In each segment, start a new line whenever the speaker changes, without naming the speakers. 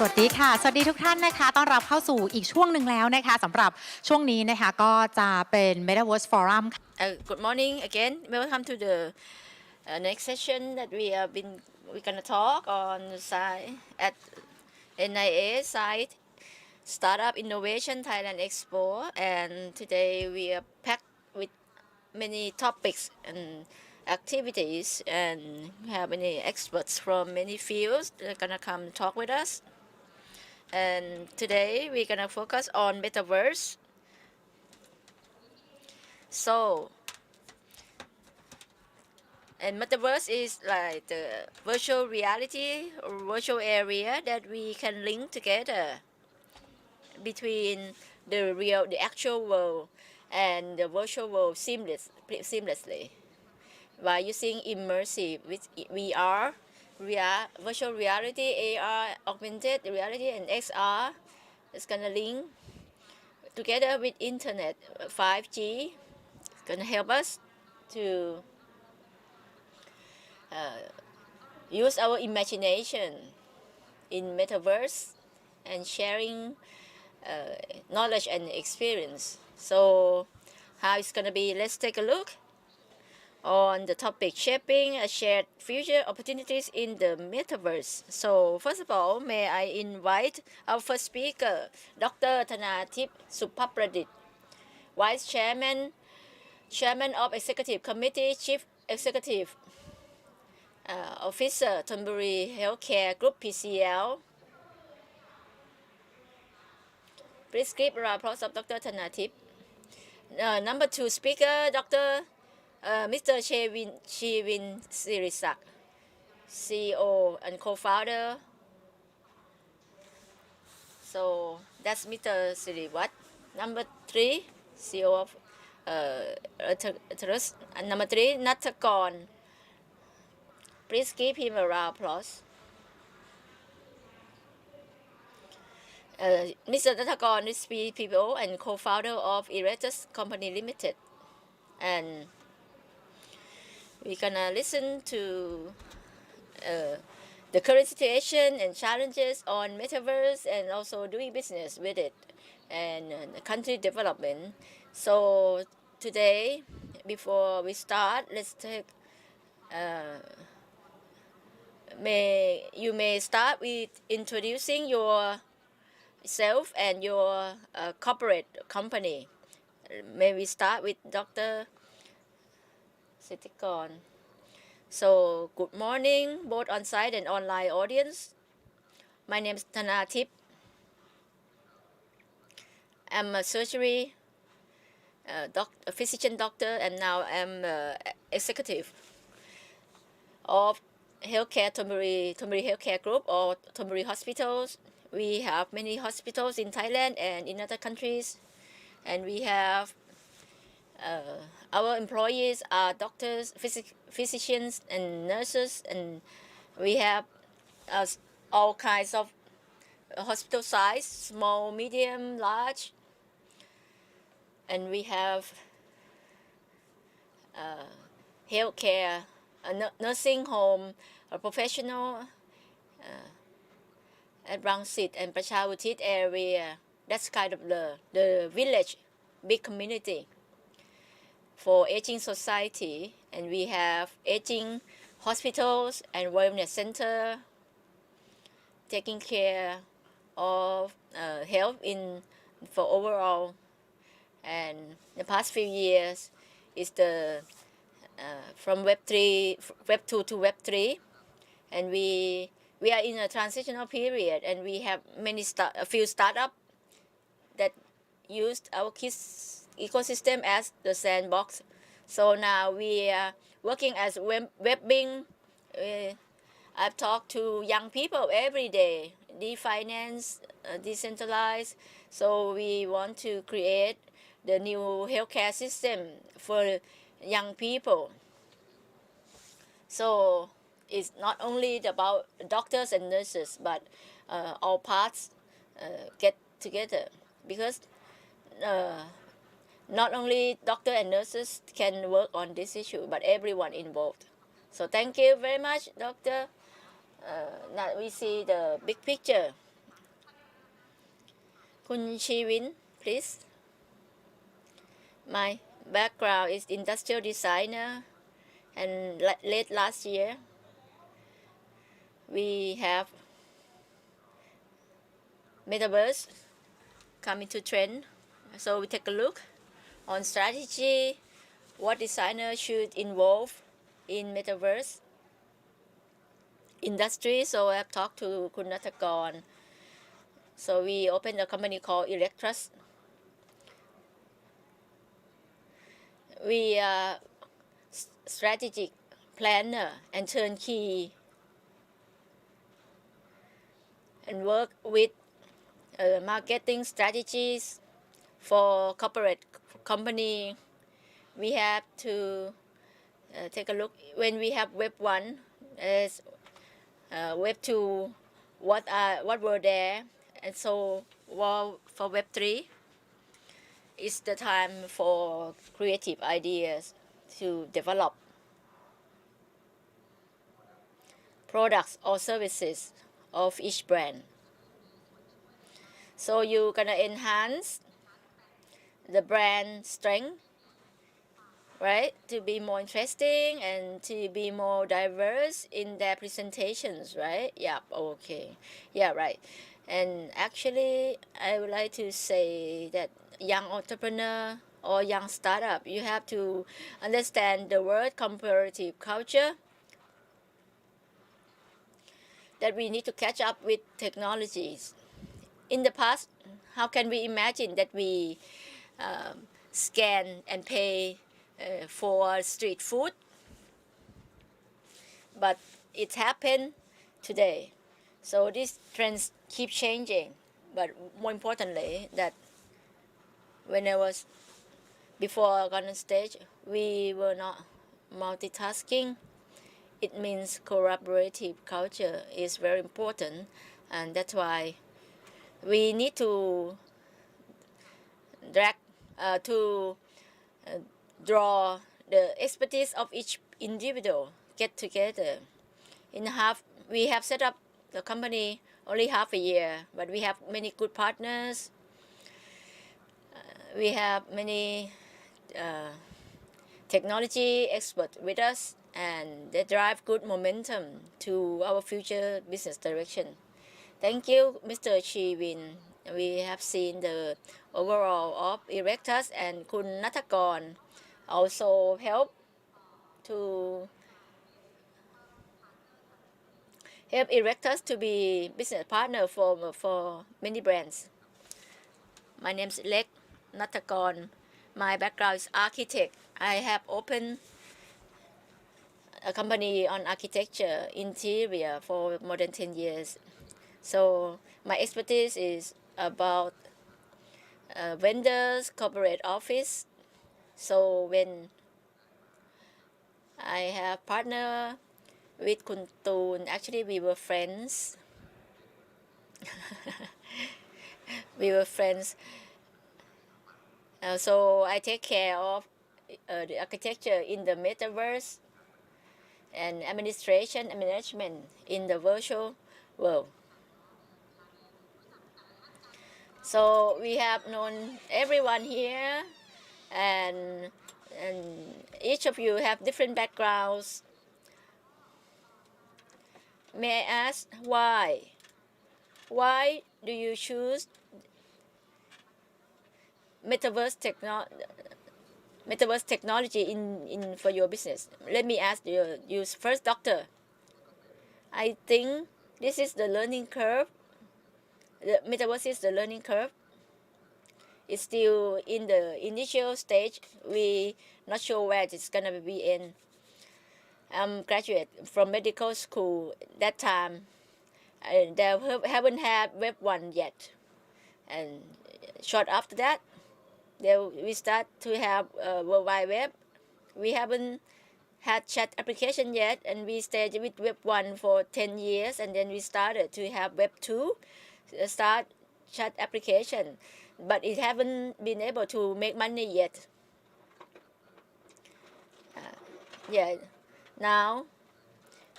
สวัสดีค่ะสวัสดีทุกท่านนะคะต้อนรับเข้าสู่อีกช่วงหนึ่งแล้วนะคะสำหรับช่วงนี้นะคะก็จะเป็น Metaverse Forum
Good morning again. Welcome to the next session that we're gonna talk on the site at NIA site Startup Innovation Thailand Expo, and today we are packed with many topics and activities, and have many experts from many fields that are gonna come talk with us. And today we're gonna focus on Metaverse. And Metaverse is like the virtual reality or virtual area that we can link together between the actual world and the virtual world seamlessly by using immersive with VR, virtual reality, AR, augmented reality, and XR. It's gonna link together with internet 5G. It's gonna help us to use our imagination in metaverse and sharing knowledge and experience. So how it's gonna be, let's take a look on the topic shaping a shared future opportunities in the metaverse. So first of all, may I invite our first speaker, Dr. Thanatip Supapradit, Vice Chairman of Executive Committee, Chief Executive Officer, Thonburi Healthcare Group PCL. Please give a round of applause of Dr. Thanatip. Number two speaker, Mr. Chewin Sirisak, CEO and co-founder. So that's Mr. Siriwat. Number three, CEO of and number three, Natakon. Please give him a round of applause. Mr. Natakon is PPO and co-founder of Erectus Company Limited. And we're gonna listen to the current situation and challenges on metaverse and also doing business with it and the country development. So today, before we start, let's take you may start with introducing yourself and your corporate company. May we start with Dr. Sitikon. So good morning, both on-site and online audience. My name is Thanatip. I'm a surgery a physician doctor, and now I'm executive of healthcare Thonburi Healthcare Group or Thonburi Hospitals. We have many hospitals in Thailand and in other countries, and we have our employees are doctors, physicians, and nurses, and we have all kinds of hospital size, small, medium, large, and we have healthcare, nursing home, a professional at Rangsit and Prachavutit area. That's kind of the village, big community for aging society, and we have aging hospitals and wellness center taking care of health for overall. And the past few years is the from Web 2 to Web 3, and we are in a transitional period, and we have a few startups that used our kids ecosystem as the sandbox. So now we are working as webbing. I've talked to young people every day, definance, decentralized. So we want to create the new healthcare system for young people. So it's not only about doctors and nurses, but all parts get together, because not only doctor and nurses can work on this issue, but everyone involved. So thank you very much, Doctor. Now we see the big picture คุณชีวิน please. My background is industrial designer, and late last year we have Metaverse coming to trend. So we take a look on strategy, what designer should involve in Metaverse industry. So I've talked to Kun Nathakorn. So we opened a company called Electrus. We are strategic planner and turnkey and work with marketing strategies for corporate company. We have to take a look when we have web 1 as web 2 what were there, and so for web 3 it's the time for creative ideas to develop products or services of each brand. So you're gonna enhance the brand strength, right, to be more interesting and to be more diverse in their presentations, right? Yeah, okay. Yeah, right. And actually, I would like to say that young entrepreneur or young startup, you have to understand the word comparative culture, that we need to catch up with technologies. In the past, how can we imagine that we scan and pay for street food? But it happened today. So these trends keep changing. But more importantly, that when I was before I got on stage, we were not multitasking. It means collaborative culture is very important, and that's why we need to draw the expertise of each individual get together. We have set up the company only half a year, but we have many good partners. We have many technology experts with us, and they drive good momentum to our future business direction. Thank you, Mr. Chi Win. We have seen the overall of Erectus, and Kun Nathakorn also help Erectus to be business partner for many brands. My name is Lek Nathakorn. My background is architect. I have opened a company on architecture interior for more than 10 years. So my expertise is about vendors, corporate office. So when I have partner with Kun Toon, actually we were friends. We were friends. So I take care of the architecture in the Metaverse and administration and management in the virtual world. So we have known everyone here, and each of you have different backgrounds. May I ask why? Why do you choose Metaverse technology in for your business? Let me ask you first, doctor. I think this is the learning curve. The Metaverse is the learning curve. It's still in the initial stage. We not sure where it's gonna be in. I'm graduate from medical school that time. They haven't had web 1 yet, and short after that, we start to have World Wide Web. We haven't had chat application yet, and we stayed with web 1 for 10 years, and then we started to have web 2, start chat application, but it haven't been able to make money yet. Yeah, now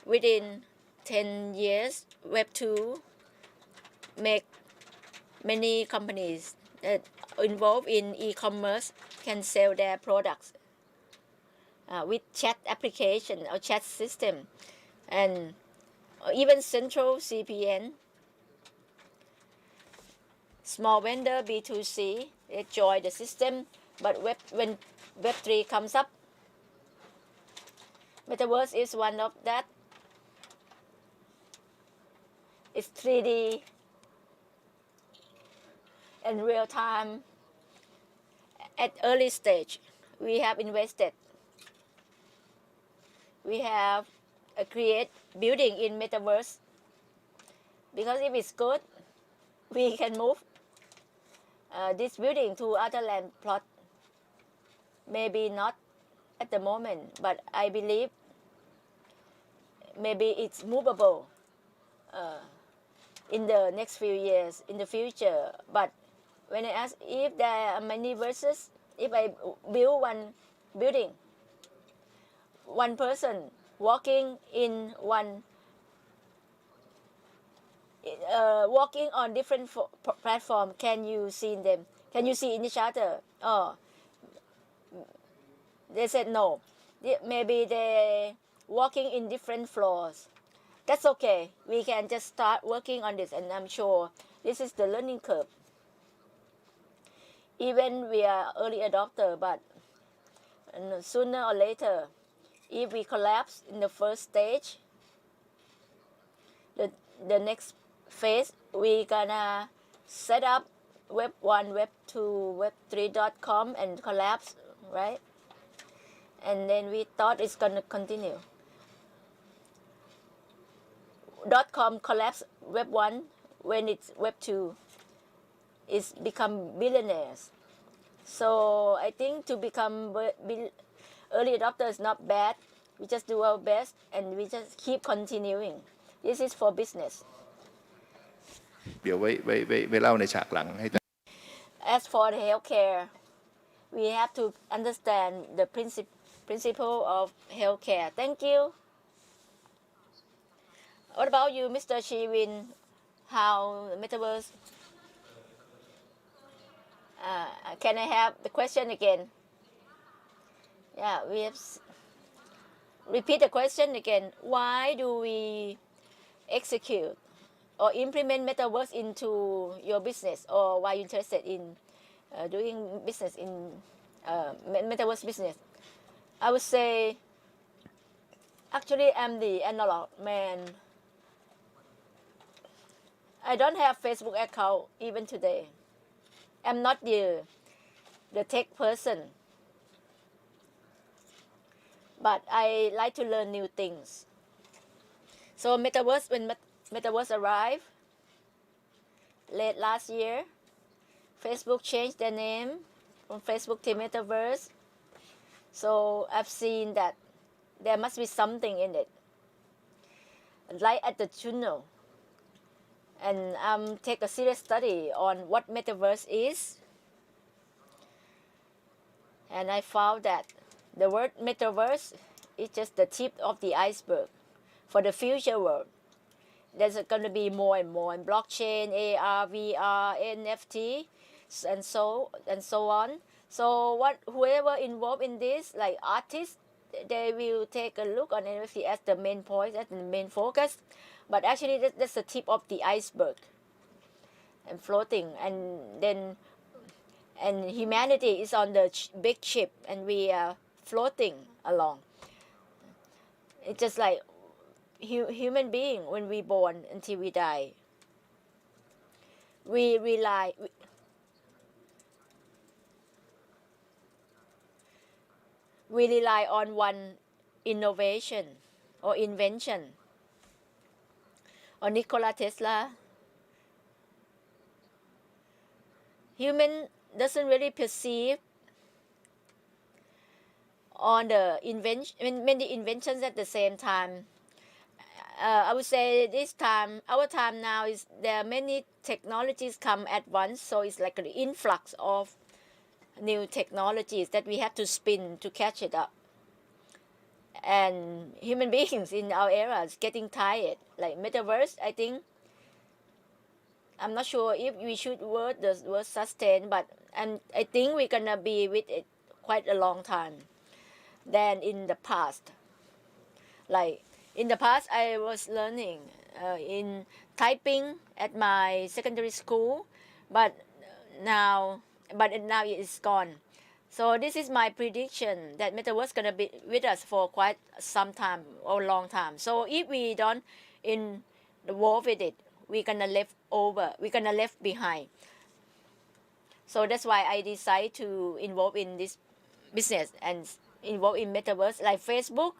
within 10 years, web 2 make many companies that involved in e-commerce can sell their products with chat application or chat system and even central CPN. Small vendor B2C, they join the system, but when Web3 comes up, Metaverse is one of that. It's 3D and real time. At early stage, we have invested. We have create building in Metaverse because if it's good, we can move this building to other land plot. Maybe not at the moment, but I believe maybe it's movable in the next few years in the future. But when I ask if there are many verses, if I build one building, one person walking in one walking on different platform, can you see them? Can you see each other? Oh, they said no. Maybe they walking in different floors. That's okay. We can just start working on this, and I'm sure this is the learning curve. Even we are early adopter, but sooner or later, if we collapse in the first stage, the next phase we gonna set up web 1, web 2, web3.com and collapse, right? And then we thought it's gonna continue. .com collapse web 1 when it's web 2 is become billionaires. So I think to become early adopter is not bad. We just do our best and we just keep continuing. This is for business.
เดี๋ยวไว้เล่าในฉากหลังให้
As for the healthcare, we have to understand the principle of healthcare. Thank you. What about you, Mr. Shiwin? How Metaverse? Can I have the question again? Yeah, we have repeat the question again. Why do we execute or implement Metaverse into your business, or why you interested in doing business in Metaverse business? I would say, actually, I'm the analog man. I don't have Facebook account even today. I'm not the tech person, but I like to learn new things. So Metaverse, when Metaverse arrived late last year, Facebook changed their name from Facebook to Metaverse. So I've seen that there must be something in it, like at the tunnel. And take a serious study on what Metaverse is. And I found that the word Metaverse is just the tip of the iceberg for the future world. There's going to be more and more in blockchain, AR, VR, NFT, and so on. So whoever involved in this, like artists, they will take a look on NFT as the main point, as the main focus. But actually, that's the tip of the iceberg and floating. And humanity is on the big ship, and we are floating along. It's just like human being when we born until we die. We rely on one innovation or invention. Or Nikola Tesla. Human doesn't really perceive on the many inventions at the same time. I would say this time, our time now is there are many technologies come at once, so it's like an influx of new technologies that we have to spin to catch it up. And human beings in our era is getting tired. Like Metaverse, I think I'm not sure if we should word the word sustain, but I think we're gonna be with it quite a long time than in the past. Like in the past, I was learning in typing at my secondary school, but now it is gone. So this is my prediction that Metaverse gonna be with us for quite some time or long time. So if we don't involve with it, we're gonna left over. We're gonna left behind. So that's why I decided to involve in this business and involve in Metaverse like Facebook.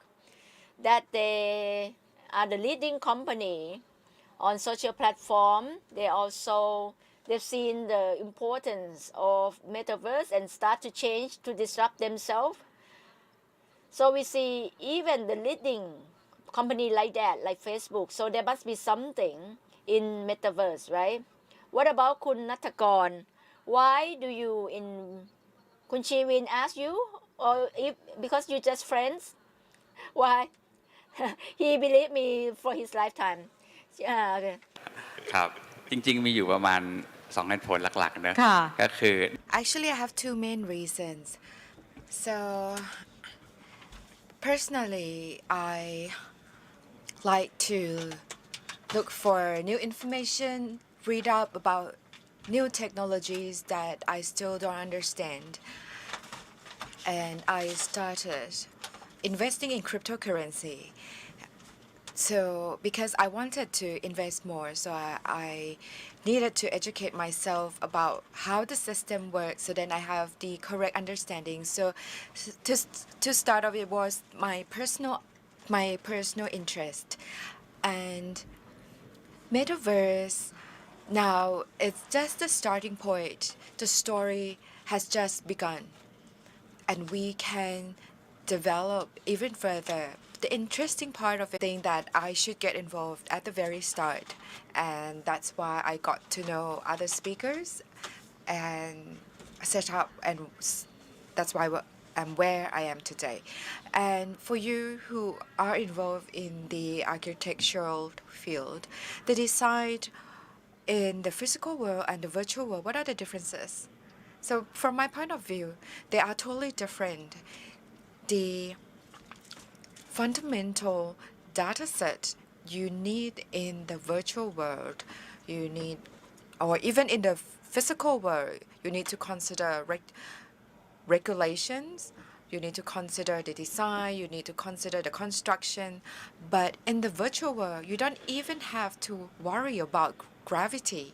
That they are the leading company on social platform. They've seen the importance of Metaverse and start to change to disrupt themselves. So we see even the leading company like that, like Facebook. So there must be something in Metaverse, right? What about คุณณัฐกร Why do you in คุณ Chivin ask you or if because you just friends why he believed me for his lifetime okay.
ครับจริงๆมีอยู่ประมาณ2เหตุผลหลักๆนะ
ค่ะ
ก็คือ
Actually, I have two main reasons. So, personally, I like to look for new information, read up about new technologies that I still don't understand. And I started investing in cryptocurrency. So, because I wanted to invest more, so I needed to educate myself about how the system works so then I have the correct understanding. So, to start off, it was my personal interest. And Metaverse, now it's just the starting point. The story has just begun. And we can develop even further. The interesting part of it, thing that I should get involved at the very start, and that's why I got to know other speakers and set up, and that's why I'm where I am today. And for you who are involved in the architectural field, the design in the physical world and the virtual world, what are the differences? So from my point of view, they are totally different. The fundamental data set you need in the virtual world, or even in the physical world, you need to consider regulations, you need to consider the design, you need to consider the construction. But in the virtual world, you don't even have to worry about gravity.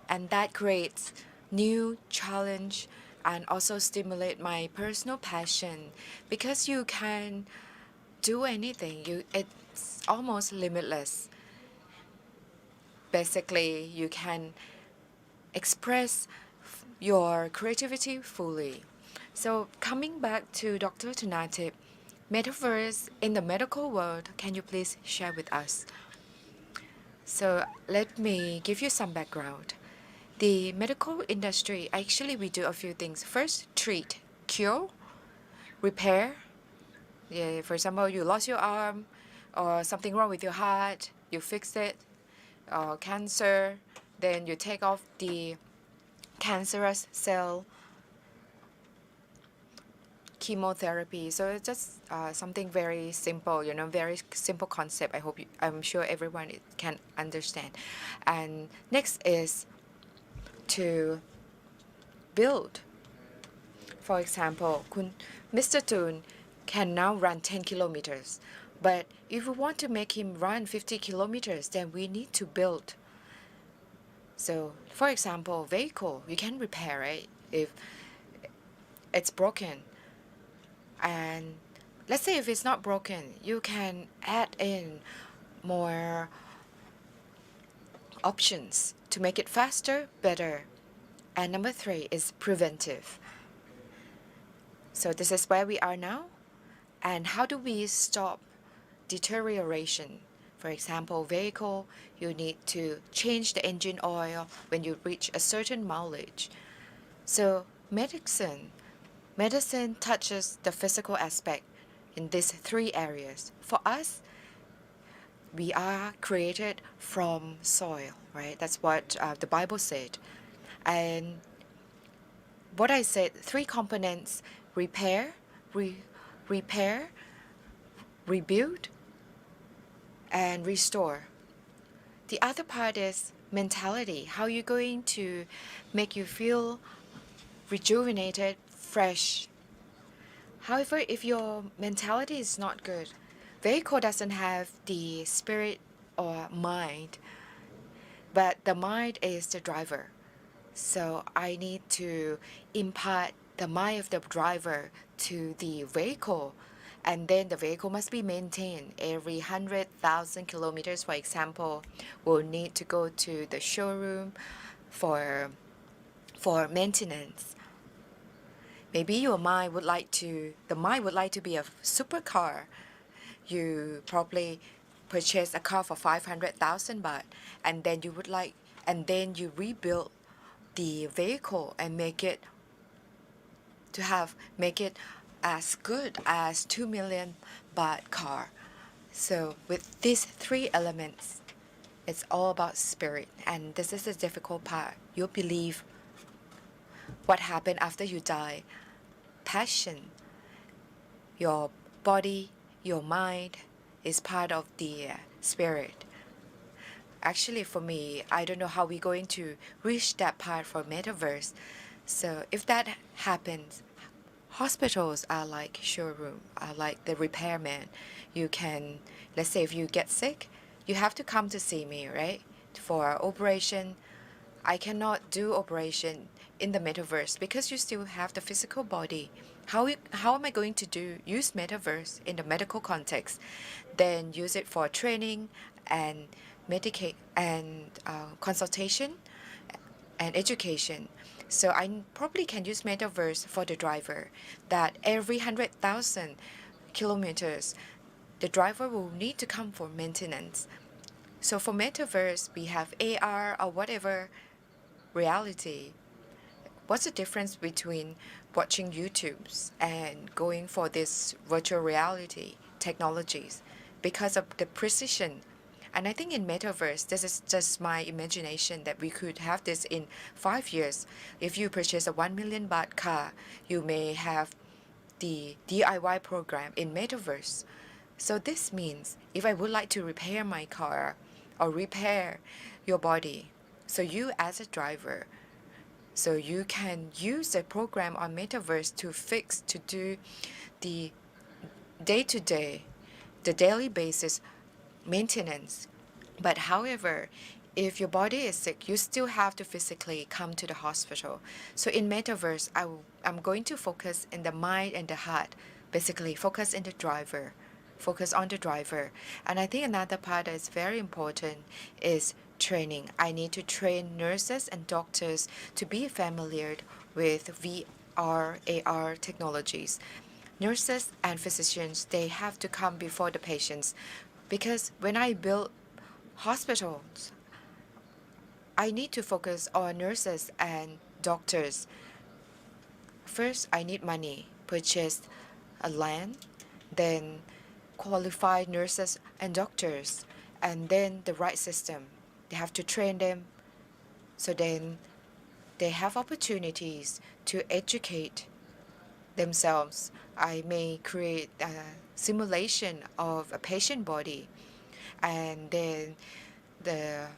And that creates new challenge and also stimulate my personal passion because you can do anything. It's almost limitless. Basically, you can express your creativity fully. So coming back to Dr. Tunatip, Metaverse in the medical world, can you please share with us? So let me give you some background. The medical industry, actually we do a few things. First, treat, cure, repair. Yeah, for example, you lost your arm or something wrong with your heart, you fix it, or cancer, then you take off the cancerous cell, chemotherapy. So it's just something very simple, very simple concept. I'm sure everyone can understand. And next is to build. For example, Mr. Toon can now run 10 kilometers. But if we want to make him run 50 kilometers, then we need to build. So, for example, vehicle, you can repair it if it's broken. And let's say if it's not broken, you can add in more options to make it faster, better. And number 3 is preventive. So this is where we are now. And how do we stop deterioration? For example, vehicle, you need to change the engine oil when you reach a certain mileage. So medicine touches the physical aspect in these 3 areas. For us, we are created from soil, right? That's what the Bible said. And what I said, three components: repair, repair, rebuild, and restore. The other part is mentality. How you're going to make you feel rejuvenated, fresh. However, if your mentality is not good, vehicle doesn't have the spirit or mind, but the mind is the driver. So I need to impart the mind of the driver to the vehicle, and then the vehicle must be maintained every 100,000 kilometers. For example, we'll need to go to the showroom for maintenance. Maybe your mind would like to, the mind would like to be a supercar. You probably purchase a car for 500,000 baht, and then you would like, and then you rebuild the vehicle and make it as good as 2 million baht car. So with these three elements, it's all about spirit, and this is the difficult part. You believe what happened after you die. Passion, your body, your mind is part of the spirit. Actually, for me, I don't know how we're going to reach that part for Metaverse. So if that happens, hospitals are like showroom, are like the repairman. You can, let's say if you get sick, you have to come to see me, right? For operation, I cannot do operation in the Metaverse because you still have the physical body. How am I going to use Metaverse in the medical context? Then use it for training and medicate and consultation and education. So I probably can use Metaverse for the driver, that every 100,000 kilometers, the driver will need to come for maintenance. So for Metaverse, we have AR or whatever reality. What's the difference between watching YouTubes and going for this virtual reality technologies? Because of the precision. And I think in Metaverse, this is just my imagination that we could have this in 5 years. If you purchase a 1 million baht car, you may have the DIY program in Metaverse. So this means if I would like to repair my car or repair your body, so you as a driver, so you can use a program on Metaverse to fix, to do the day-to-day, the daily basis maintenance. But however, if your body is sick, you still have to physically come to the hospital. So in Metaverse, I'm going to focus in the mind and the heart, basically focus in the driver, focus on the driver. And I think another part that is very important is training. I need to train nurses and doctors to be familiar with VR, AR technologies. Nurses and physicians, they have to come before the patients, because when I build hospitals, I need to focus on nurses and doctors. First, I need money, purchase a land, then qualified nurses and doctors, and then the right system. They have to train them, so then they have opportunities to educate themselves. I may create a simulation of a patient body, and then the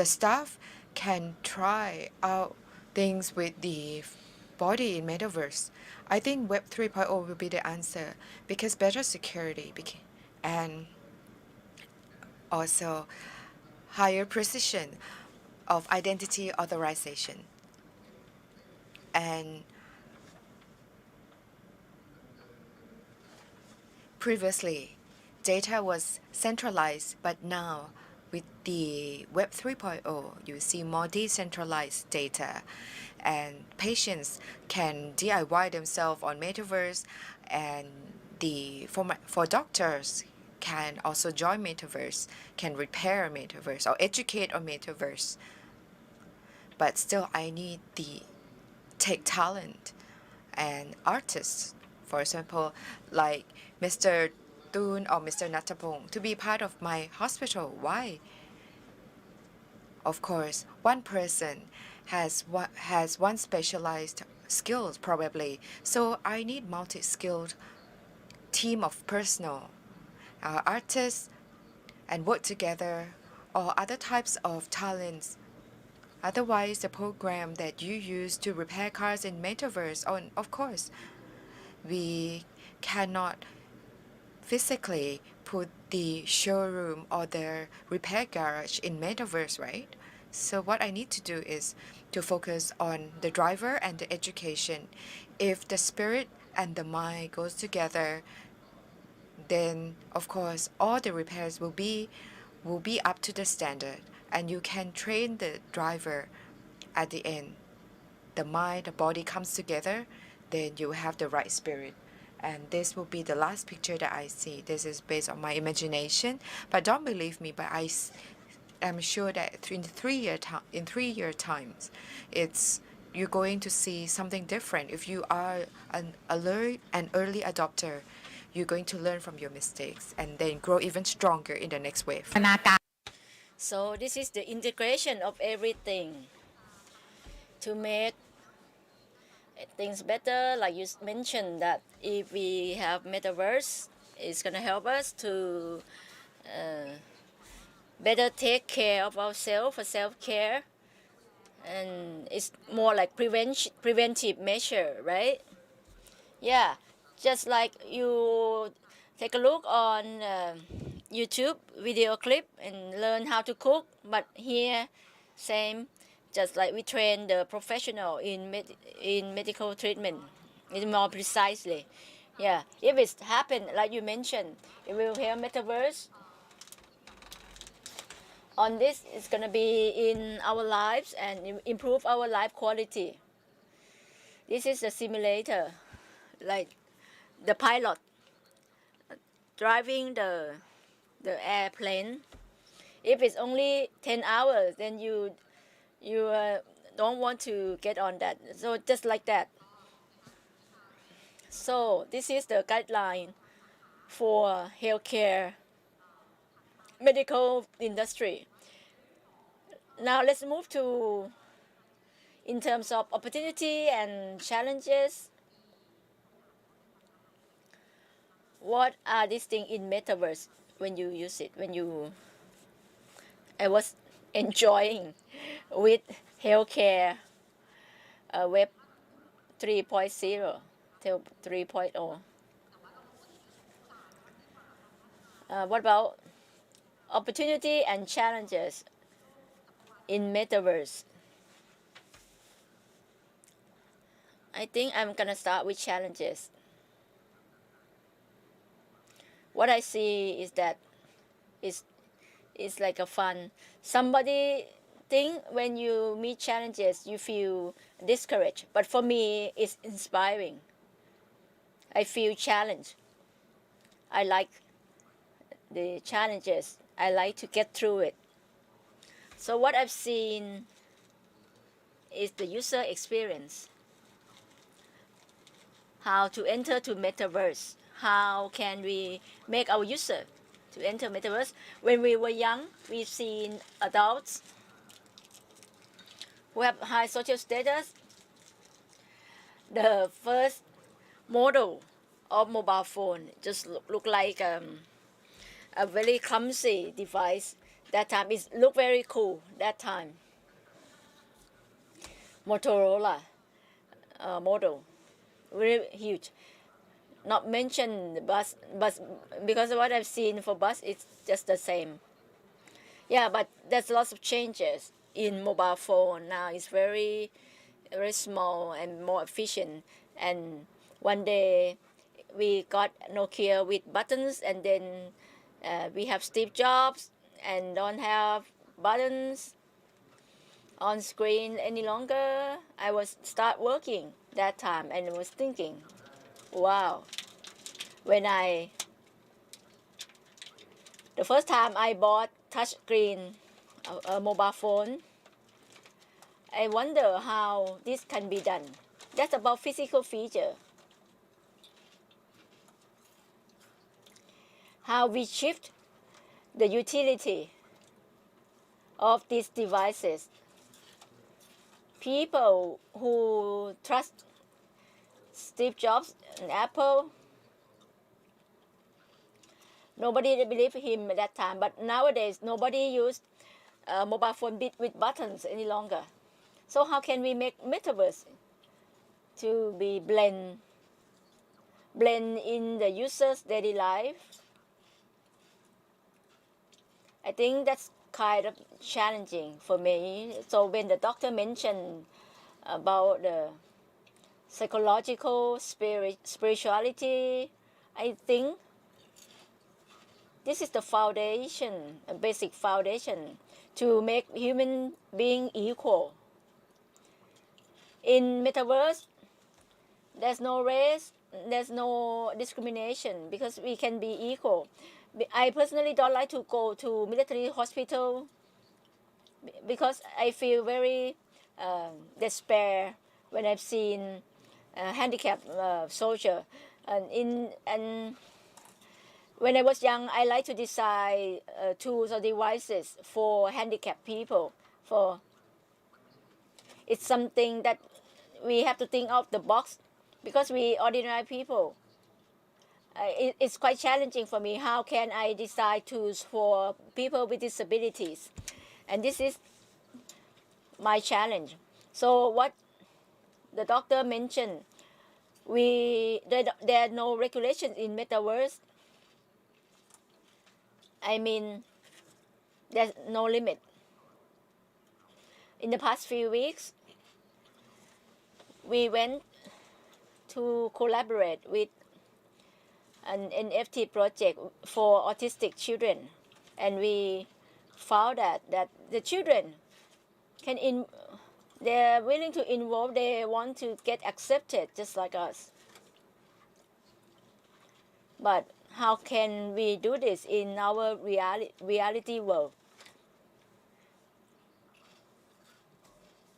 staff can try out things with the body in Metaverse. I think Web 3.0 will be the answer, because better security and also higher precision of identity authorization. And previously, data was centralized, but now with the Web 3.0, you see more decentralized data, and patients can DIY themselves on Metaverse, and for doctors can also join Metaverse, can repair Metaverse or educate on Metaverse. But still, I need the tech talent and artists. For example, like Mr. Thun or Mr. Natapong to be part of my hospital. Why? Of course, one person has one specialized skills probably. So I need multi-skilled team of personnel, artists, and work together, or other types of talents. Otherwise, the program that you use to repair cars in Metaverse, of course, we cannot physically put the showroom or the repair garage in Metaverse, right? So what I need to do is to focus on the driver and the education. If the spirit and the mind goes together, then of course all the repairs will be up to the standard, and you can train the driver at the end. The mind, the body comes together, then you have the right spirit. And this will be the last picture that I see. This is based on my imagination, but don't believe me, but I'm sure that in 3 year times, you're going to see something different. If you are an early adopter, you're going to learn from your mistakes and then grow even stronger in the next wave.
นานาการ
So this is the integration of everything to make things better. Like you mentioned that if we have Metaverse, it's gonna help us to better take care of ourselves for self-care, and it's more like preventive measure, right? Yeah, just like you take a look on YouTube video clip and learn how to cook, but here same, just like we train the professional in medical treatment, it's more precisely. Yeah, if it's happened like you mentioned, it will help Metaverse. On this, it's gonna be in our lives and improve our life quality. This is a simulator, like the pilot driving the airplane. If it's only 10 hours, then you don't want to get on that. So just like that. So this is the guideline for healthcare medical industry. Now let's move to in terms of opportunity and challenges. What are these things in Metaverse when you use it? I was enjoying with healthcare web 3.0 till 3.0. What about opportunity and challenges in Metaverse? I think I'm gonna start with challenges. What I see is that it's like a fun. Somebody think when you meet challenges, you feel discouraged. But for me, it's inspiring. I feel challenged. I like the challenges. I like to get through it. So what I've seen is the user experience. How to enter to Metaverse. How can we make our user to enter Metaverse? When we were young, we've seen adults who have high social status. The first model of mobile phone just look like a very clumsy device. That time it looked very cool. That time, Motorola model, very huge. Not mention the bus, because of what I've seen for bus, it's just the same. Yeah, but there's lots of changes in mobile phone now. It's very, very small and more efficient. And one day we got Nokia with buttons, and then we have Steve Jobs and don't have buttons on screen any longer. I was start working that time and was thinking, wow, the first time I bought touch screen a mobile phone, I wonder how this can be done. That's about physical feature. how we shift the utility of these devices. People who trust Steve Jobs and Apple, nobody believed him at that time. But nowadays, nobody used a mobile phone with buttons any longer. So how can we make Metaverse to be blend in the user's daily life? I think that's kind of challenging for me. So when the doctor mentioned about the psychological spirituality, I think this is the foundation, a basic foundation to make human being equal. In Metaverse, there's no race, there's no discrimination because we can be equal. I personally don't like to go to military hospital because I feel very despair when I've seen handicapped soldier. And when I was young, I like to design tools or devices for handicapped people. It's something that we have to think out the box because we ordinary people. It's quite challenging for me. How can I design tools for people with disabilities? And this is my challenge. So what the doctor mentioned, there are no regulations in Metaverse. I mean, there's no limit. In the past few weeks, we went to collaborate with an NFT project for autistic children, and we found that the children they're willing to involve, they want to get accepted just like us. But how can we do this in our reality world?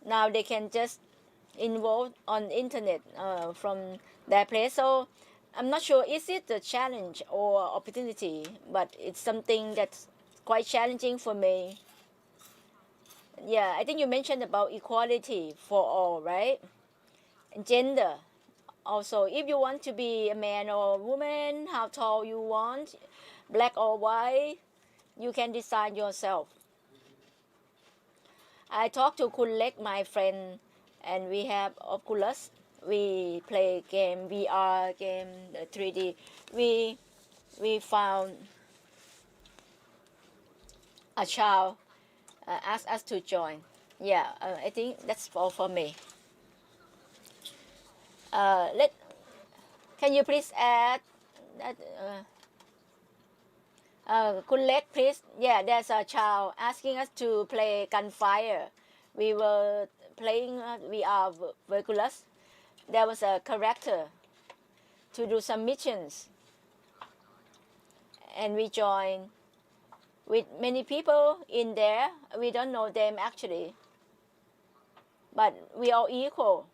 Now they can just involve on the internet from their place. So I'm not sure, is it a challenge or opportunity, but it's something that's quite challenging for me. Yeah, I think you mentioned about equality for all, right? And gender. Also, if you want to be a man or a woman, how tall you want, black or white, you can decide yourself. I talked to Kun Lek, my friend, and we have Oculus. We play game, VR game, 3D. We found a child asked us to join. Yeah, I think that's all for me. Can you please add that? Kun Lek, please. Yeah, there's a child asking us to play gunfire. We were playing VR Virculus. There was a character to do some missions, and we joined with many people in there. We don't know them actually, but we are equal.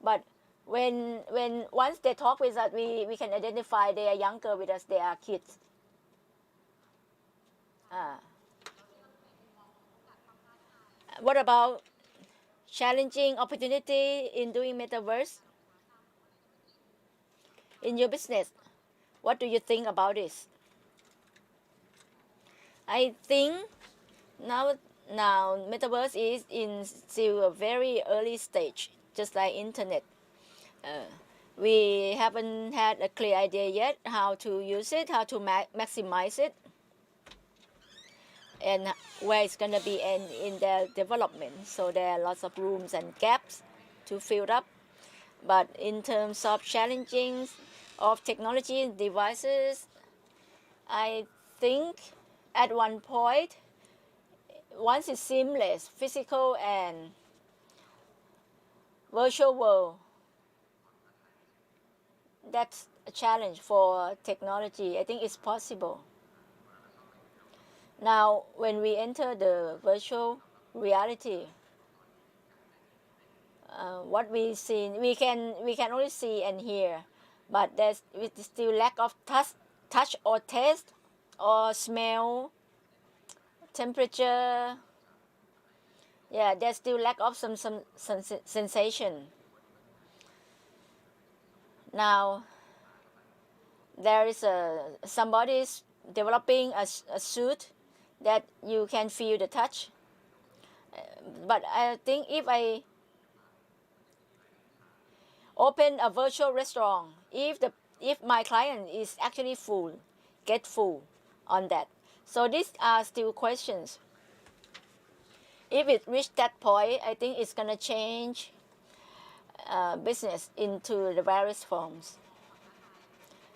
But when once they talk with us, we can identify they are younger with us, they are kids. What about challenging opportunity in doing Metaverse in your business? What do you think about this? I think now Metaverse is in still a very early stage, just like internet. We haven't had a clear idea yet how to use it, how to maximize it, and where it's going to be in their development. So there are lots of rooms and gaps to fill up. But in terms of challenging of technology and devices, I think at one point, once it's seamless, physical and virtual world, that's a challenge for technology. I think it's possible. Now, when we enter the virtual reality, what we see, we can only see and hear, but there's still lack of touch or taste or smell, temperature. Yeah, there's still lack of some sensation. Now, there is somebody's developing a suit that you can feel the touch. But I think if I open a virtual restaurant, if my client is actually full, get full on that. So these are still questions. If it reached that point, I think it's gonna change business into the various forms.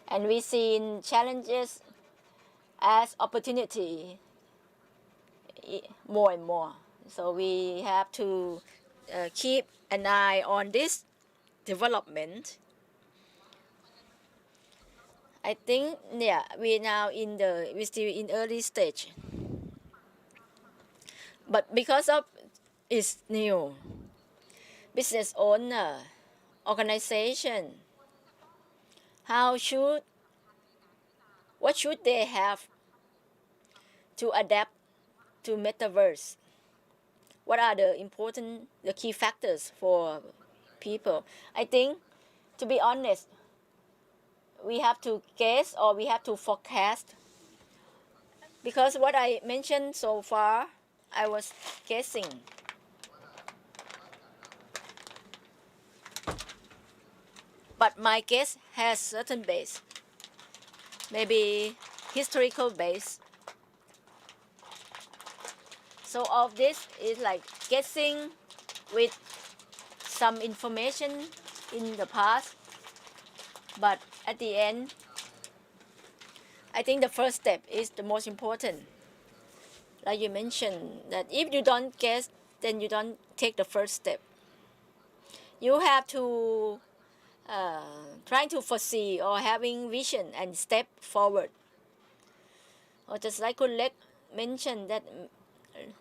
And we see challenges as opportunity more and more. So we have to keep an eye on this development. I think we still in early stage. But because of it's new, business owner, organization, what should they have to adapt to Metaverse? What are the key factors for people? I think, to be honest, we have to guess or we have to forecast. Because what I mentioned so far, I was guessing. But my guess has certain base, maybe historical base. So all of this is like guessing with some information in the past. But at the end, I think the first step is the most important. Like you mentioned, that if you don't guess, then you don't take the first step. You have to trying to foresee or having vision and step forward. Or just like Kunlek mentioned that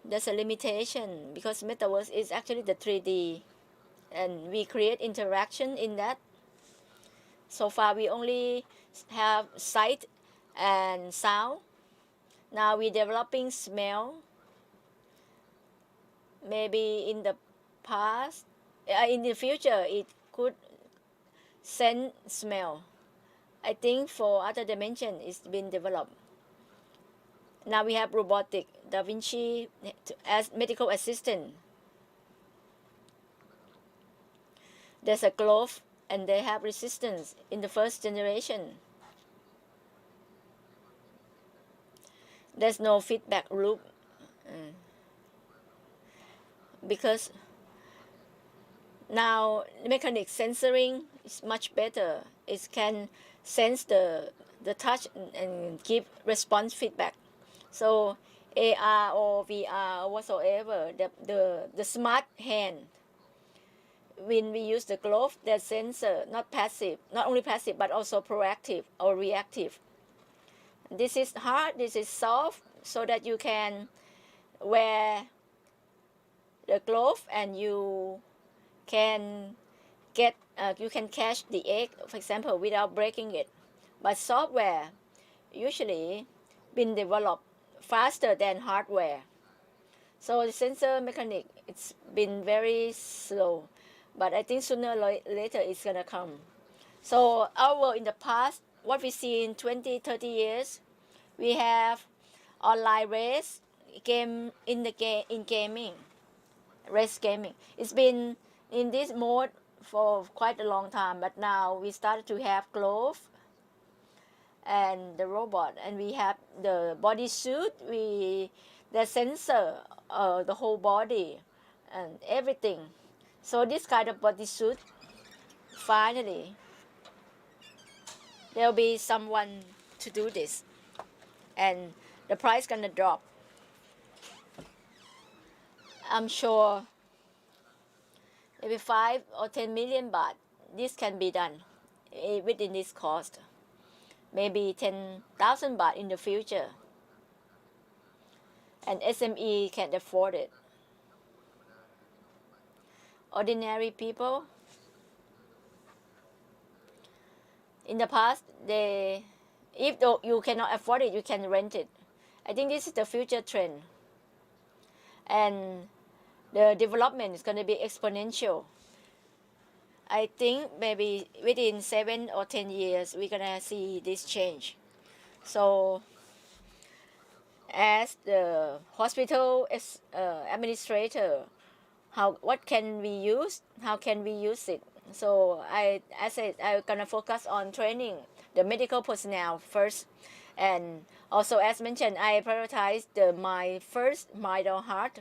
there's a limitation because Metaverse is actually the 3D and we create interaction in that. So far we only have sight and sound. Now we're developing smell. Maybe in the past, in the future, it could sense smell. I think for other dimension, it's been developed. Now we have robotic, Da Vinci as medical assistant. There's a glove and they have resistance in the first generation. There's no feedback loop because now mechanic sensoring is much better. It can sense the touch and give response feedback. So AR or VR or whatsoever, the smart hand, when we use the glove, that sensor, not only passive, but also proactive or reactive. This is hard, this is soft, so that you can wear the glove and you can you can catch the egg, for example, without breaking it. But software usually been developed faster than hardware. So the sensor mechanic, it's been very slow. But I think sooner or later it's gonna come. So our world in the past, what we see in 20, 30 years, we have online race, game in gaming, race gaming. It's been in this mode for quite a long time, but now we started to have glove and the robot, and we have the body suit, the sensor, the whole body and everything. So this kind of body suit, finally, there'll be someone to do this, and the price gonna drop. I'm sure maybe 5 or 10 million baht, this can be done within this cost. Maybe 10,000 baht in the future. And SME can afford it. Ordinary people, in the past, if though you cannot afford it, you can rent it. I think this is the future trend, and the development is going to be exponential. I think maybe within 7 or 10 years, we're going to see this change. So, as the hospital administrator, what can we use? How can we use it? So, I said I'm going to focus on training the medical personnel first. And also, as mentioned, I prioritize my first mind or heart.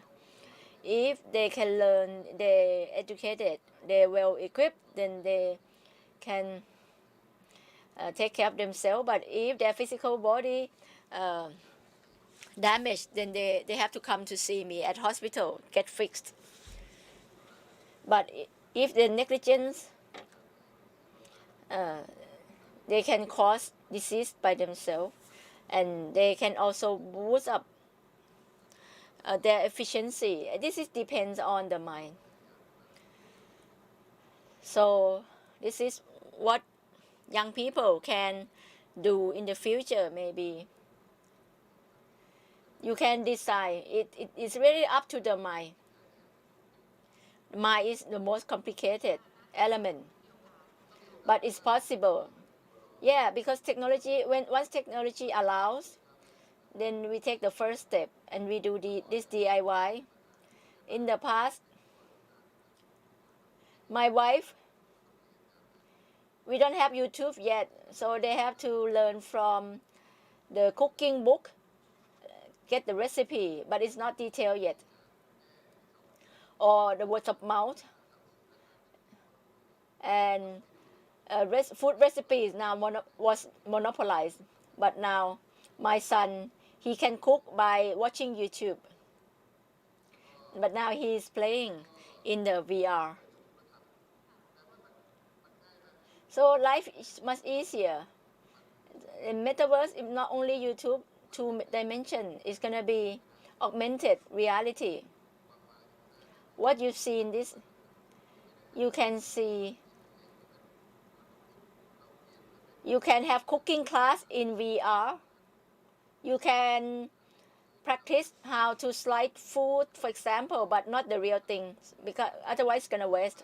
If they can learn, they educated, they well equipped, then they can take care of themselves. But if their physical body damaged, then they have to come to see me at hospital, get fixed. But if the negligence, they can cause disease by themselves, and they can also boost up their efficiency. This depends on the mind. So this is what young people can do in the future. Maybe you can decide. It is really up to the mind. The mind is the most complicated element, but it's possible. Yeah, because technology, once technology allows, then we take the first step and we do this DIY. In the past, my wife, we don't have YouTube yet, so they have to learn from the cooking book, get the recipe, but it's not detailed yet, or the word of mouth. And food recipes now was monopolized, but now my son, he can cook by watching YouTube, but now he's playing in the VR. So life is much easier. In Metaverse, if not only YouTube, 2 dimension, it's gonna be augmented reality. What you see in this, you can see. You can have cooking class in VR. You can practice how to slide food, for example, but not the real thing, because otherwise it's gonna waste.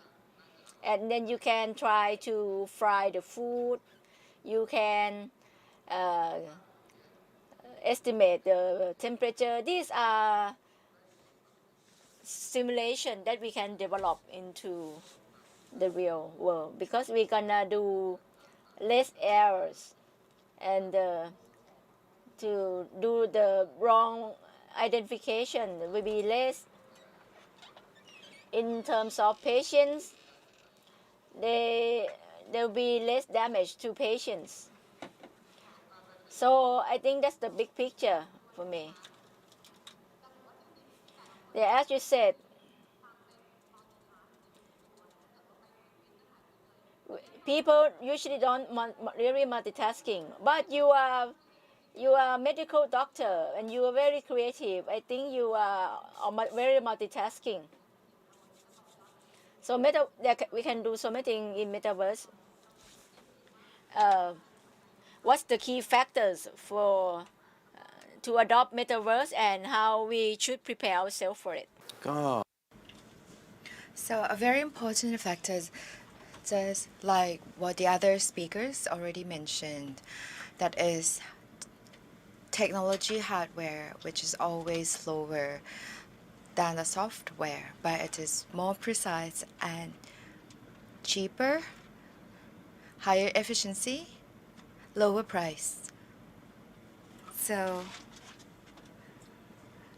And then you can try to fry the food. You can estimate the temperature. These are simulation that we can develop into the real world, because we're gonna do less errors, and to do the wrong identification will be less. In terms of patients, there will be less damage to patients. So I think that's the big picture for me. Yeah, as you said, people usually don't really multitasking, but you are a medical doctor and you are very creative. I think you are very multitasking. So we can do so many things in Metaverse. What's the key factors for to adopt Metaverse, and how we should prepare ourselves for it?
ก็
So a very important factor is just like what the other speakers already mentioned, that is technology hardware, which is always slower than the software, but it is more precise and cheaper, higher efficiency, lower price. So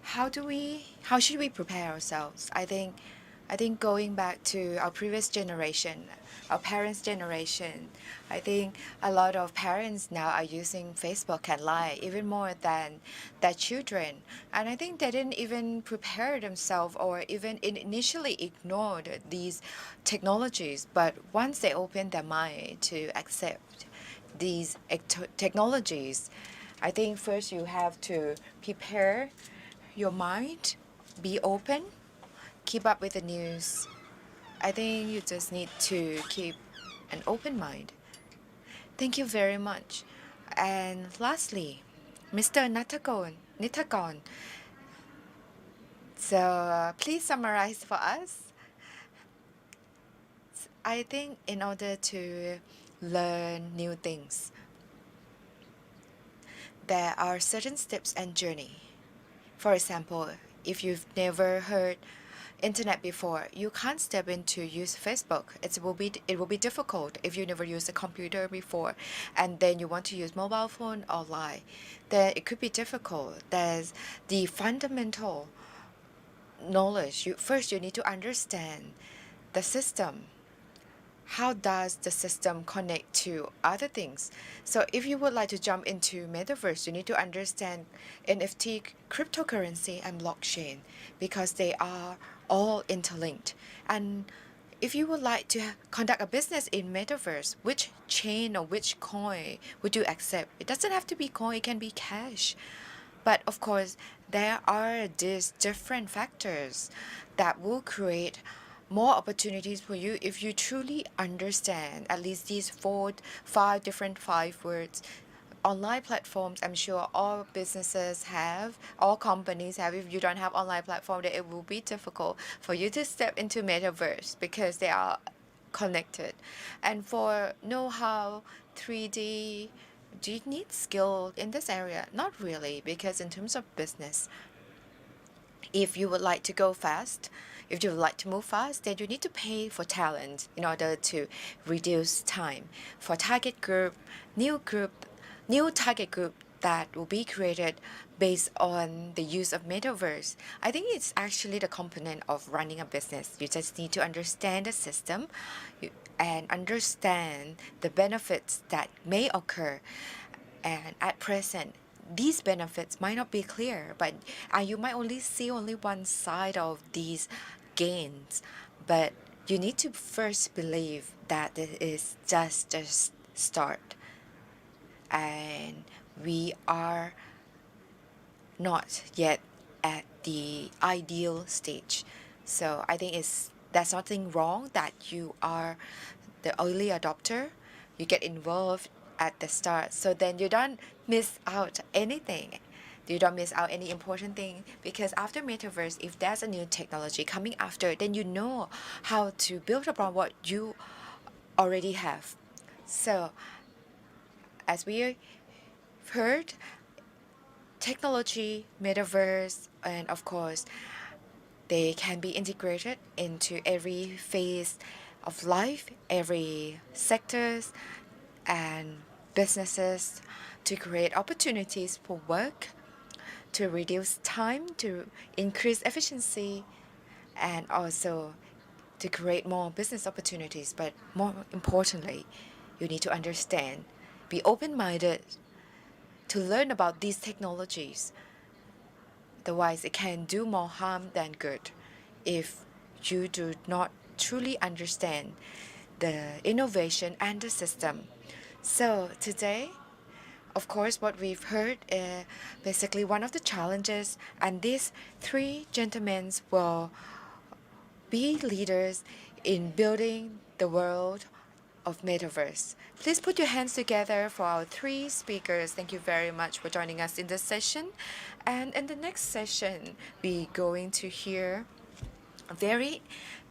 how should we prepare ourselves? I think going back to our previous generation, our parents' generation, I think a lot of parents now are using Facebook and Line even more than their children. And I think they didn't even prepare themselves or even initially ignored these technologies. But once they open their mind to accept these technologies, I think first you have to prepare your mind, be open, keep up with the news. I think you just need to keep an open mind. Thank you very much. And lastly, Mr. Nitagon. So please summarize for us. I think in order to learn new things, there are certain steps and journey. For example, if you've never heard internet before, you can't step into use Facebook. It will be difficult if you never used a computer before, and then you want to use mobile phone online. Then it could be difficult. There's the fundamental knowledge. First you need to understand the system. How does the system connect to other things? So if you would like to jump into Metaverse, you need to understand NFT, cryptocurrency, and blockchain because they are all interlinked. And if you would like to conduct a business in Metaverse, which chain or which coin would you accept? It doesn't have to be coin, it can be cash. But of course, there are these different factors that will create more opportunities for you if you truly understand at least these five words. Online platforms, I'm sure all businesses have, all companies have. If you don't have online platform, then it will be difficult for you to step into Metaverse because they are connected. And for know-how, 3D, do you need skill in this area? Not really, because in terms of business, if you would like to go fast, if you would like to move fast, then you need to pay for talent in order to reduce time. For target group, new target group that will be created based on the use of Metaverse. I think it's actually the component of running a business. You just need to understand the system and understand the benefits that may occur. And at present, these benefits might not be clear, but you might only see one side of these gains. But you need to first believe that it is just a start. And we are not yet at the ideal stage. So I think there's nothing wrong that you are the early adopter. You get involved at the start, so then you don't miss out anything. You don't miss out any important thing, because after Metaverse, if there's a new technology coming after, then you know how to build upon what you already have. So as we heard, technology, Metaverse, and of course they can be integrated into every phase of life, every sectors and businesses, to create opportunities for work, to reduce time, to increase efficiency, and also to create more business opportunities. But more importantly, you need to understand, be open-minded to learn about these technologies. Otherwise, it can do more harm than good if you do not truly understand the innovation and the system. So today, of course, what we've heard is basically one of the challenges, and these three gentlemen will be leaders in building the world of Metaverse. Please put your hands together for our three speakers. Thank you very much for joining us in this session. And in the next session, we're going to hear a very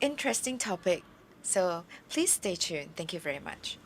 interesting topic. So please stay tuned. Thank you very much.